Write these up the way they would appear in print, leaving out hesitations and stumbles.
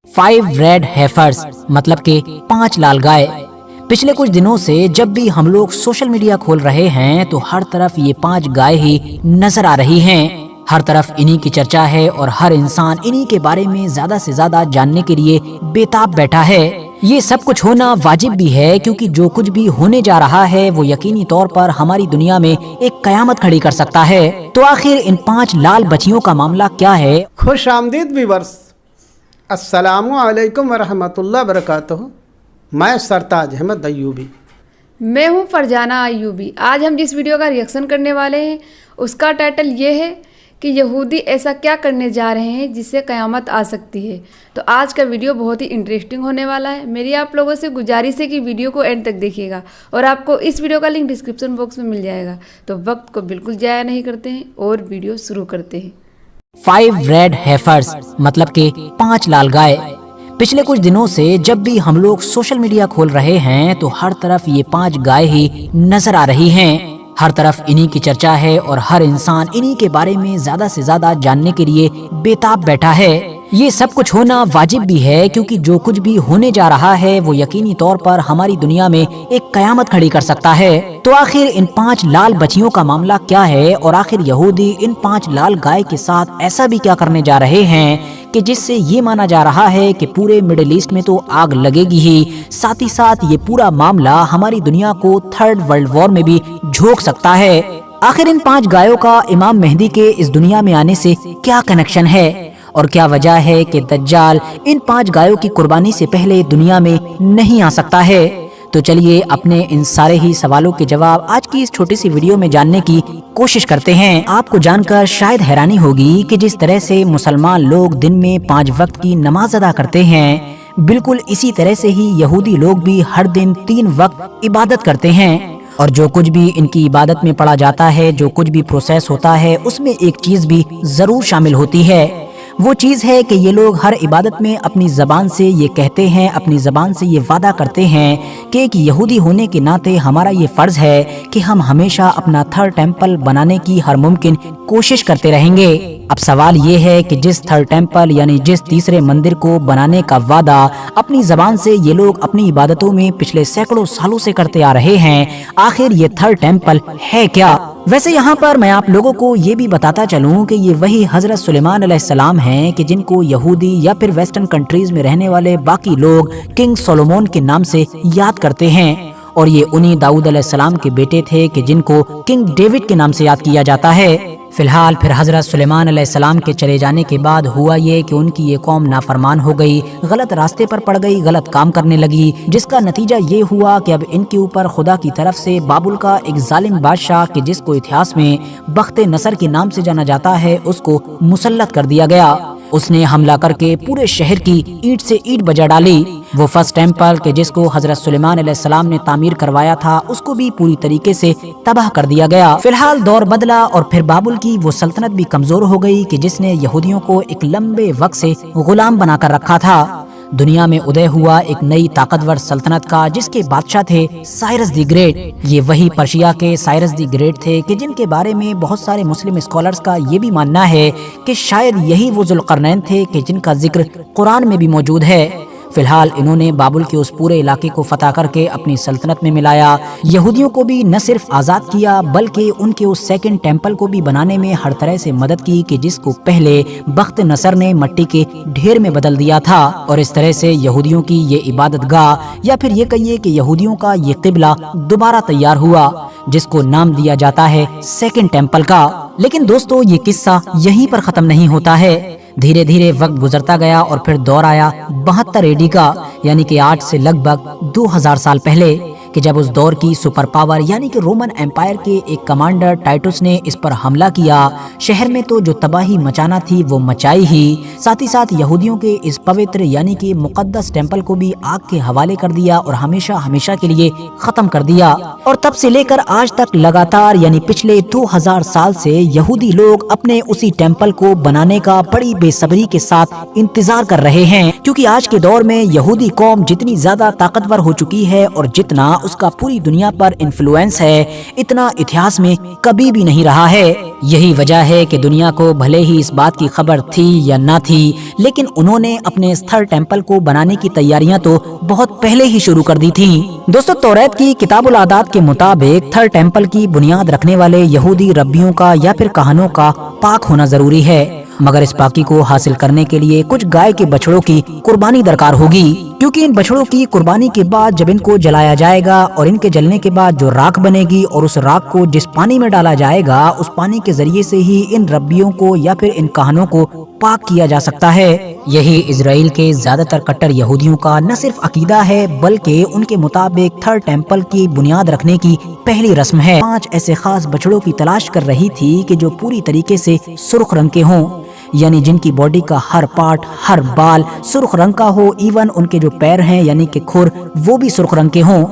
5 red हेफर्स मतलब के 5 लाल गाय। पिछले कुछ दिनों से जब भी हम लोग सोशल मीडिया खोल रहे हैं तो हर तरफ ये 5 गाय ही नजर आ रही हैं। हर तरफ इन्हीं की चर्चा है और हर इंसान इन्हीं के बारे में ज्यादा से ज्यादा जानने के लिए बेताब बैठा है। ये सब कुछ होना वाजिब भी है क्योंकि जो कुछ भी होने जा रहा है वो यकीनी तौर पर हमारी दुनिया में एक कयामत खड़ी कर सकता है। तो आखिर इन 5 लाल बच्चियों का मामला क्या है? खुश आमदीद व्यूअर्स, अस्सलामु अलैकुम वरहमतुल्लाह बरकातुहू। मैं सरताज अहमद अय्यूबी। मैं हूं फरजाना अय्यूबी। आज हम जिस वीडियो का रिएक्शन करने वाले हैं उसका टाइटल ये है कि यहूदी ऐसा क्या करने जा रहे हैं जिससे क़यामत आ सकती है। तो आज का वीडियो बहुत ही इंटरेस्टिंग होने वाला है। मेरी आप लोगों से गुजारिश है कि वीडियो को एंड तक देखिएगा और आपको इस वीडियो का लिंक डिस्क्रिप्शन बॉक्स में मिल जाएगा। तो वक्त को बिल्कुल ज़ाया नहीं करते हैं और वीडियो शुरू करते हैं। 5 रेड हेफर्स मतलब के 5 लाल गाय। पिछले कुछ दिनों से जब भी हम लोग सोशल मीडिया खोल रहे हैं तो हर तरफ ये 5 गाय ही नजर आ रही हैं। हर तरफ इन्हीं की चर्चा है और हर इंसान इन्हीं के बारे में ज्यादा से ज्यादा जानने के लिए बेताब बैठा है। ये सब कुछ होना वाजिब भी है क्योंकि जो कुछ भी होने जा रहा है वो यकीनी तौर पर हमारी दुनिया में एक कयामत खड़ी कर सकता है। तो आखिर इन 5 लाल बच्चियों का मामला क्या है और आखिर यहूदी इन 5 लाल गाय के साथ ऐसा भी क्या करने जा रहे हैं कि जिससे ये माना जा रहा है कि पूरे मिडिल ईस्ट में तो आग लगेगी ही, साथ ही साथ ये पूरा मामला हमारी दुनिया को 3rd वर्ल्ड वॉर में भी झोंक सकता है। आखिर इन 5 गायों का इमाम मेहदी के इस दुनिया में आने से क्या कनेक्शन है और क्या वजह है कि दज्जाल इन 5 गायों की कुर्बानी से पहले दुनिया में नहीं आ सकता है। तो चलिए अपने इन सारे ही सवालों के जवाब आज की इस छोटी सी वीडियो में जानने की कोशिश करते हैं। आपको जानकर शायद हैरानी होगी कि जिस तरह से मुसलमान लोग दिन में 5 वक्त की नमाज अदा करते हैं, बिल्कुल इसी तरह से ही यहूदी लोग भी हर दिन 3 वक्त इबादत करते हैं। और जो कुछ भी इनकी इबादत में पढ़ा जाता है, जो कुछ भी प्रोसेस होता है, उसमें एक चीज भी जरूर शामिल होती है। वो चीज है कि ये लोग हर इबादत में अपनी जबान से ये कहते हैं, अपनी जबान से ये वादा करते हैं कि एक यहूदी होने के नाते हमारा ये फर्ज है कि हम हमेशा अपना 3rd टेम्पल बनाने की हर मुमकिन कोशिश करते रहेंगे। अब सवाल ये है कि जिस 3rd टेम्पल यानी जिस तीसरे मंदिर को बनाने का वादा अपनी जबान से ये लोग अपनी इबादतों में पिछले सैकड़ों सालों से करते आ रहे हैं, आखिर ये 3rd टेम्पल है क्या? वैसे यहाँ पर मैं आप लोगों को ये भी बताता चलूं कि ये वही हजरत सुलेमान अलैहिस्सलाम हैं कि जिनको यहूदी या फिर वेस्टर्न कंट्रीज में रहने वाले बाकी लोग किंग सोलोमन के नाम से याद करते हैं। और ये उन्हीं दाऊद अलैहिस्सलाम के बेटे थे कि जिनको किंग डेविड के नाम से याद किया जाता है। फिलहाल फिर हजरत सुलेमान अलैहिस्सलाम के चले जाने के बाद हुआ ये कि उनकी ये कौम नाफरमान हो गई, गलत रास्ते पर पड़ गई, गलत काम करने लगी, जिसका नतीजा ये हुआ कि अब इनके ऊपर खुदा की तरफ से बाबुल का एक जालिम बादशाह कि जिसको इतिहास में बख्त नसर के नाम से जाना जाता है, उसको मुसल्लत कर दिया गया। उसने हमला करके पूरे शहर की ईंट से ईंट बजा डाली। वो 1st टेम्पल के जिसको हजरत सुलेमान अलैहिस्सलाम ने तामीर करवाया था उसको भी पूरी तरीके से तबाह कर दिया गया। फिलहाल दौर बदला और फिर बाबुल की वो सल्तनत भी कमजोर हो गई कि जिसने यहूदियों को एक लंबे वक्त से गुलाम बनाकर रखा था। दुनिया में उदय हुआ एक नई ताकतवर सल्तनत का जिसके बादशाह थे साइरस द ग्रेट। ये वही पर्शिया के साइरस द ग्रेट थे कि जिनके बारे में बहुत सारे मुस्लिम स्कॉलर्स का ये भी मानना है कि शायद यही वो जुल्करनैन थे कि जिनका जिक्र कुरान में भी मौजूद है। फिलहाल इन्होंने बाबुल के उस पूरे इलाके को फतह करके अपनी सल्तनत में मिलाया। यहूदियों को भी न सिर्फ आज़ाद किया बल्कि उनके उस 2nd टेम्पल को भी बनाने में हर तरह से मदद की कि जिसको पहले बख्त नसर ने मिट्टी के ढेर में बदल दिया था। और इस तरह से यहूदियों की ये इबादत गाह या फिर ये कहिए कि यहूदियों का ये किबला दोबारा तैयार हुआ, जिसको नाम दिया जाता है 2nd टेम्पल का। लेकिन दोस्तों ये किस्सा यहीं पर खत्म नहीं होता है। धीरे धीरे वक्त गुजरता गया और फिर दौर आया 72 AD का, यानी कि आज से लगभग 2000 साल पहले, कि जब उस दौर की सुपर पावर यानी कि रोमन एम्पायर के एक कमांडर टाइटस ने इस पर हमला किया। शहर में तो जो तबाही मचाना थी वो मचाई ही, साथ ही साथ यहूदियों के इस पवित्र यानी कि मुकद्दस टेम्पल को भी आग के हवाले कर दिया और हमेशा हमेशा के लिए खत्म कर दिया। और तब से लेकर आज तक लगातार यानी पिछले 2000 साल से यहूदी लोग अपने उसी टेम्पल को बनाने का बड़ी बेसब्री के साथ इंतजार कर रहे हैं क्योंकि आज के दौर में यहूदी कौम जितनी ज्यादा ताकतवर हो चुकी है और जितना उसका पूरी दुनिया पर इन्फ्लुएंस है, इतना इतिहास में कभी भी नहीं रहा है। यही वजह है कि दुनिया को भले ही इस बात की खबर थी या ना थी, लेकिन उन्होंने अपने इस थर्ड टेम्पल को बनाने की तैयारियां तो बहुत पहले ही शुरू कर दी थी। दोस्तों, तौरात की किताबुल आदात के मुताबिक थर्ड टेम्पल की बुनियाद रखने वाले यहूदी रब्बियों का या फिर कहानों का पाक होना जरूरी है, मगर इस पाकी को हासिल करने के लिए कुछ गाय के बछड़ों की कुर्बानी दरकार होगी, क्योंकि इन बछड़ों की कुर्बानी के बाद जब इनको जलाया जाएगा और इनके जलने के बाद जो राख बनेगी और उस राख को जिस पानी में डाला जाएगा, उस पानी के जरिए से ही इन रब्बियों को या फिर इन कहानों को पाक किया जा सकता है। यही इजराइल के ज्यादातर कट्टर यहूदियों का न सिर्फ अकीदा है, बल्कि उनके मुताबिक थर्ड टेम्पल की बुनियाद रखने की पहली रस्म है। 5 ऐसे खास बछड़ों की तलाश कर रही थी कि जो पूरी तरीके से सुर्ख रंग के हों, यानी जिनकी बॉडी का हर पार्ट, हर बाल सुर्ख रंग का हो, इवन उनके जो पैर हैं यानी कि खुर, वो भी सुर्ख रंग के हों।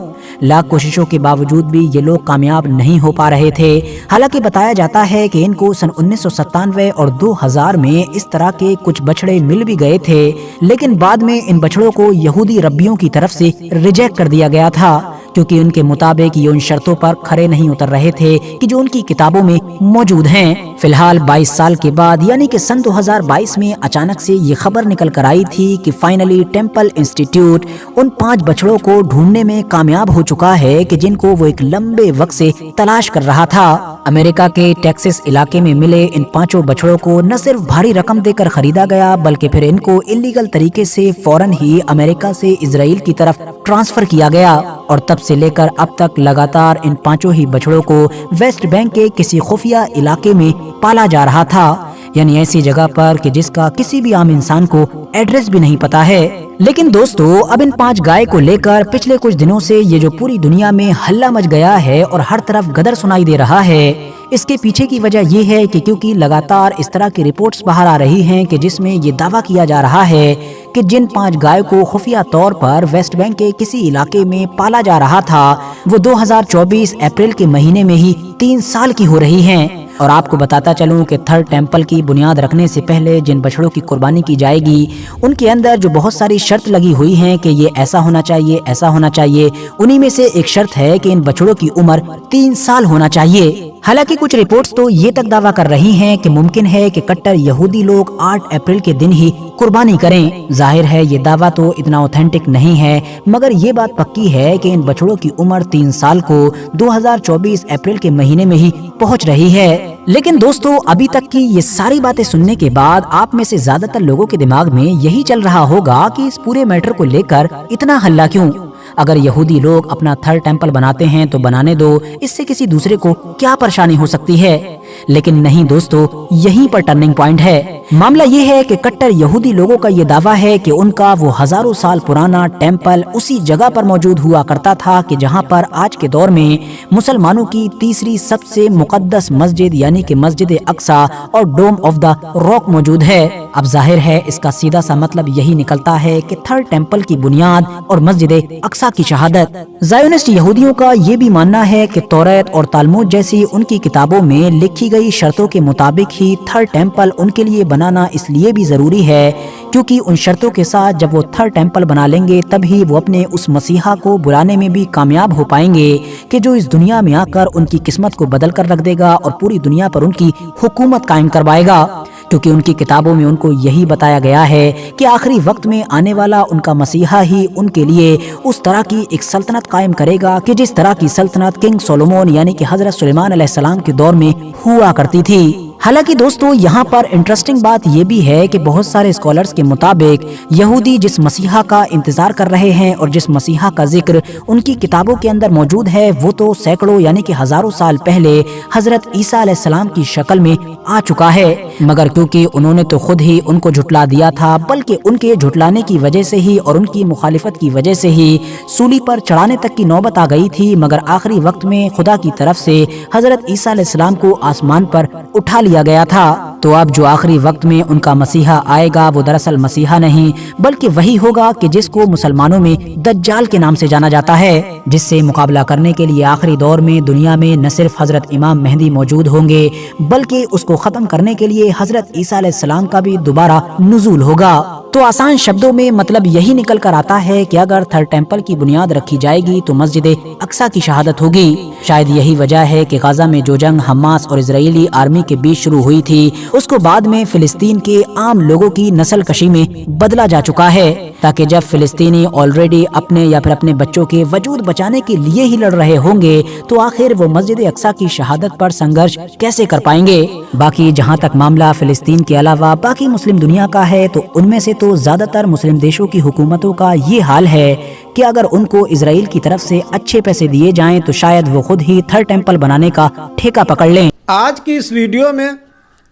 लाख कोशिशों के बावजूद भी ये लोग कामयाब नहीं हो पा रहे थे। हालांकि बताया जाता है कि इनको सन 1997 और 2000 में इस तरह के कुछ बछड़े मिल भी गए थे, लेकिन बाद में इन बछड़ों को यहूदी रब्बियों की तरफ से रिजेक्ट कर दिया गया था, क्योंकि उनके मुताबिक ये उन शर्तों पर खरे नहीं उतर रहे थे कि जो उनकी किताबों में मौजूद हैं। फिलहाल 22 साल के बाद यानी कि सन 2022 में अचानक से ये खबर निकल कर आई थी कि फाइनली टेम्पल इंस्टीट्यूट उन 5 बछड़ों को ढूंढने में कामयाब हो चुका है कि जिनको वो एक लंबे वक्त से तलाश कर रहा था। अमेरिका के टेक्सास इलाके में मिले इन 5 बछड़ों को न सिर्फ भारी रकम देकर खरीदा गया, बल्कि फिर इनको इलीगल तरीके से फौरन ही अमेरिका से इजराइल की तरफ ट्रांसफर किया गया और तब से लेकर अब तक लगातार इन 5 ही बछड़ों को वेस्ट बैंक के किसी खुफिया इलाके में पाला जा रहा था, यानी ऐसी जगह पर कि जिसका किसी भी आम इंसान को एड्रेस भी नहीं पता है। लेकिन दोस्तों, अब इन 5 गाय को लेकर पिछले कुछ दिनों से ये जो पूरी दुनिया में हल्ला मच गया है और हर तरफ गदर सुनाई दे रहा है, इसके पीछे की वजह ये है कि क्योंकि लगातार इस तरह की रिपोर्ट्स बाहर आ रही हैं कि जिसमें ये दावा किया जा रहा है कि जिन 5 गाय को खुफिया तौर पर वेस्ट बैंक के किसी इलाके में पाला जा रहा था, वो 2024 अप्रैल के महीने में ही 3 साल की हो रही हैं। और आपको बताता चलूं कि थर्ड टेम्पल की बुनियाद रखने से पहले जिन बछड़ों की कुर्बानी की जाएगी, उनके अंदर जो बहुत सारी शर्त लगी हुई हैं कि ये ऐसा होना चाहिए, ऐसा होना चाहिए। उन्हीं में से एक शर्त है कि इन बछड़ों की उम्र 3 साल होना चाहिए। हालांकि कुछ रिपोर्ट्स तो ये तक दावा कर रही हैं कि मुमकिन है कि कट्टर यहूदी लोग 8 अप्रैल के दिन ही कुर्बानी करें। जाहिर है ये दावा तो इतना ऑथेंटिक नहीं है, मगर ये बात पक्की है कि इन बछड़ों की उम्र 3 साल को 2024 अप्रैल के महीने में ही पहुंच रही है। लेकिन दोस्तों, अभी तक की ये सारी बातें सुनने के बाद आप में से ज्यादातर लोगों के दिमाग में यही चल रहा होगा कि इस पूरे मैटर को लेकर इतना हल्ला क्यों। अगर यहूदी लोग अपना थर्ड टेम्पल बनाते हैं तो बनाने दो, इससे किसी दूसरे को क्या परेशानी हो सकती है। लेकिन नहीं दोस्तों, यहीं पर टर्निंग पॉइंट है। मामला ये है कि कट्टर यहूदी लोगों का ये दावा है कि उनका वो हजारों साल पुराना टेम्पल उसी जगह पर मौजूद हुआ करता था कि जहां पर आज के दौर में मुसलमानों की तीसरी सबसे मुकद्दस मस्जिद यानी कि मस्जिद अक्सा और डोम ऑफ द रॉक मौजूद है। अब जाहिर है इसका सीधा सा मतलब यही निकलता है कि थर्ड टेम्पल की बुनियाद और मस्जिद अक्सा की शहादत। ज़ायोनिस्ट यहूदियों का ये भी मानना है कि तौरात और तालमुद जैसी उनकी किताबों में लिखी गई शर्तों के मुताबिक ही थर्ड टेम्पल उनके लिए बनाना इसलिए भी जरूरी है क्योंकि उन शर्तों के साथ जब वो थर्ड टेम्पल बना लेंगे तभी वो अपने उस मसीहा को बुलाने में भी कामयाब हो पाएंगे कि जो इस दुनिया में आकर उनकी किस्मत को बदल कर रख देगा और पूरी दुनिया पर उनकी हुकूमत कायम करवाएगा। क्योंकि उनकी किताबों में उनको यही बताया गया है कि आखिरी वक्त में आने वाला उनका मसीहा ही उनके लिए उस तरह की एक सल्तनत कायम करेगा कि जिस तरह की सल्तनत किंग सोलोमन यानी कि हजरत सुलेमान अलैहिस्सलाम के दौर में हुआ करती थी। हालांकि दोस्तों, यहाँ पर इंटरेस्टिंग बात यह भी है कि बहुत सारे स्कॉलर्स के मुताबिक यहूदी जिस मसीहा का इंतजार कर रहे हैं और जिस मसीहा का जिक्र उनकी किताबों के अंदर मौजूद है वो तो सैकड़ों यानी कि हजारों साल पहले हजरत ईसा अलैहिस्सलाम की शक्ल में आ चुका है। मगर क्योंकि उन्होंने तो खुद ही उनको झुटला दिया था, बल्कि उनके झुटलाने की वजह से ही और उनकी मुखालिफत की वजह से ही सूली पर चढ़ाने तक की नौबत आ गई थी। मगर आखिरी वक्त में खुदा की तरफ से हजरत ईसा अलैहिस्सलाम को आसमान पर उठा लिया गया था। तो अब जो आखिरी वक्त में उनका मसीहा आएगा वो दरअसल मसीहा नहीं बल्कि वही होगा कि जिसको मुसलमानों में दज्जाल के नाम से जाना जाता है, जिससे मुकाबला करने के लिए आखिरी दौर में दुनिया में न सिर्फ हजरत इमाम मेहदी मौजूद होंगे बल्कि उसको खत्म करने के लिए हजरत ईसा अलैहिस्सलाम का भी दोबारा नुज़ूल होगा। तो आसान शब्दों में मतलब यही निकल कर आता है कि अगर थर्ड टेम्पल की बुनियाद रखी जाएगी तो मस्जिद अक्सा की शहादत होगी। शायद यही वजह है कि गाजा में जो जंग हमास और इजरायली आर्मी के बीच शुरू हुई थी उसको बाद में फिलिस्तीन के आम लोगों की नस्ल कशी में बदला जा चुका है, ताकि जब फिलिस्तीनी ऑलरेडी अपने या फिर अपने बच्चों के वजूद बचाने के लिए ही लड़ रहे होंगे तो आखिर वो मस्जिद अक्सा की शहादत पर संघर्ष कैसे कर पाएंगे। बाकी जहाँ तक मामला फिलिस्तीन के अलावा बाकी मुस्लिम दुनिया का है तो उनमें से तो ज्यादातर मुस्लिम देशों की हुकूमतों का ये हाल है कि अगर उनको इजराइल की तरफ से अच्छे पैसे दिए जाएं तो शायद वो खुद ही थर्ड टेम्पल बनाने का ठेका पकड़ लें। आज की इस वीडियो में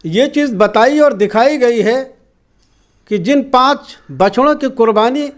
ये चीज़ बताई और दिखाई गई है कि जिन 5 बछड़ों की कुर्बानी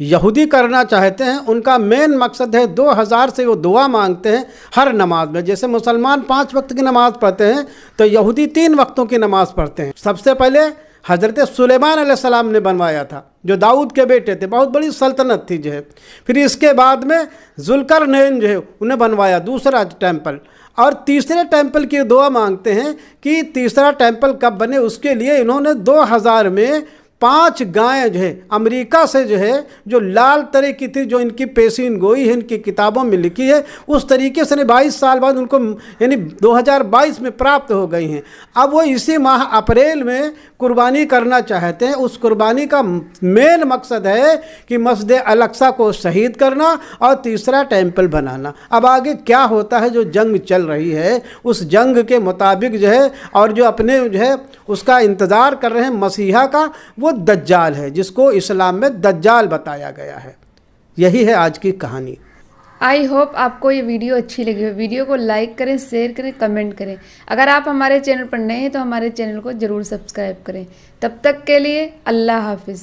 यहूदी करना चाहते हैं उनका मेन मकसद है 2000 से वो दुआ मांगते हैं हर नमाज में। जैसे मुसलमान 5 वक्त की नमाज़ पढ़ते हैं तो यहूदी 3 वक्तों की नमाज़ पढ़ते हैं। सबसे पहले हज़रत सुलेमान अलैहिस्सलाम ने बनवाया था जो दाऊद के बेटे थे, बहुत बड़ी सल्तनत थी जो है। फिर इसके बाद में जुल्करनैन जो है उन्हें बनवाया दूसरा टेम्पल, और तीसरे टेम्पल की दुआ मांगते हैं कि तीसरा टेम्पल कब बने। उसके लिए इन्होंने 2000 में 5 गायें जो है अमेरिका से जो है जो लाल तरह की थी, जो इनकी पेशीन गोई है इनकी किताबों में लिखी है, उस तरीके से 22 साल बाद उनको यानी 2022 में प्राप्त हो गई हैं। अब वो इसी माह अप्रैल में कुर्बानी करना चाहते हैं। उस कुर्बानी का मेन मकसद है कि मस्जिद अल-अक्सा को शहीद करना और तीसरा टेम्पल बनाना। अब आगे क्या होता है, जो जंग चल रही है उस जंग के मुताबिक जो है और जो अपने जो है उसका इंतज़ार कर रहे हैं मसीहा का, वो दज्जाल है जिसको इस्लाम में दज्जाल बताया गया है। यही है आज की कहानी। आई होप आपको ये वीडियो अच्छी लगी हो। वीडियो को लाइक करें, शेयर करें, कमेंट करें। अगर आप हमारे चैनल पर नए हैं तो हमारे चैनल को ज़रूर सब्सक्राइब करें। तब तक के लिए अल्लाह हाफिज़।